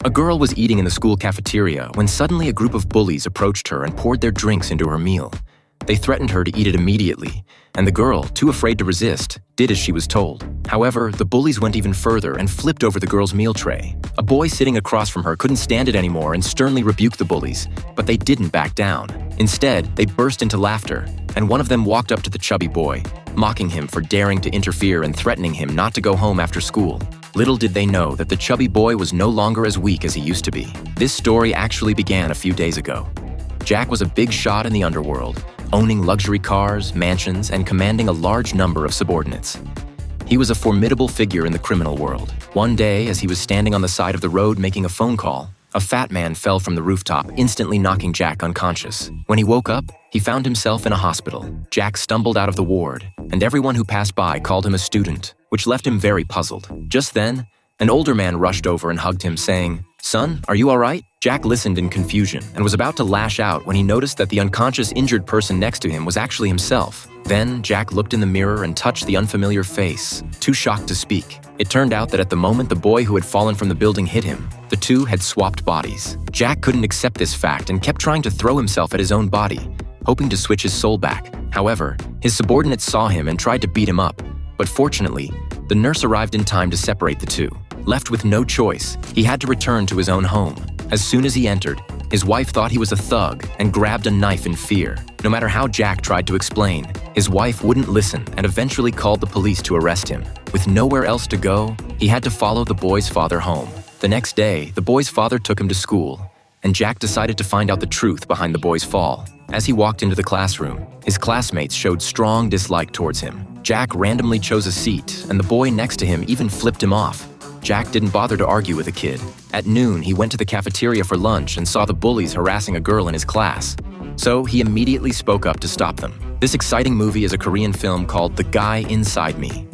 A girl was eating in the school cafeteria when suddenly a group of bullies approached her and poured their drinks into her meal. They threatened her to eat it immediately, and the girl, too afraid to resist, did as she was told. However, the bullies went even further and flipped over the girl's meal tray. A boy sitting across from her couldn't stand it anymore and sternly rebuked the bullies, but they didn't back down. Instead, they burst into laughter, and one of them walked up to the chubby boy, mocking him for daring to interfere and threatening him not to go home after school. Little did they know that the chubby boy was no longer as weak as he used to be. This story actually began a few days ago. Jack was a big shot in the underworld, owning luxury cars, mansions, and commanding a large number of subordinates. He was a formidable figure in the criminal world. One day, as he was standing on the side of the road making a phone call, a fat man fell from the rooftop, instantly knocking Jack unconscious. When he woke up, he found himself in a hospital. Jack stumbled out of the ward, and everyone who passed by called him a student, which left him very puzzled. Just then, an older man rushed over and hugged him, saying, "Son, are you all right?" Jack listened in confusion and was about to lash out when he noticed that the unconscious injured person next to him was actually himself. Then, Jack looked in the mirror and touched the unfamiliar face, too shocked to speak. It turned out that at the moment the boy who had fallen from the building hit him, the two had swapped bodies. Jack couldn't accept this fact and kept trying to throw himself at his own body, hoping to switch his soul back. However, his subordinates saw him and tried to beat him up, but fortunately, the nurse arrived in time to separate the two. Left with no choice, he had to return to his own home. As soon as he entered, his wife thought he was a thug and grabbed a knife in fear. No matter how Jack tried to explain, his wife wouldn't listen and eventually called the police to arrest him. With nowhere else to go, he had to follow the boy's father home. The next day, the boy's father took him to school, and Jack decided to find out the truth behind the boy's fall. As he walked into the classroom, his classmates showed strong dislike towards him. Jack randomly chose a seat, and the boy next to him even flipped him off. Jack didn't bother to argue with the kid. At noon, he went to the cafeteria for lunch and saw the bullies harassing a girl in his class. So he immediately spoke up to stop them. This exciting movie is a Korean film called The Guy Inside Me.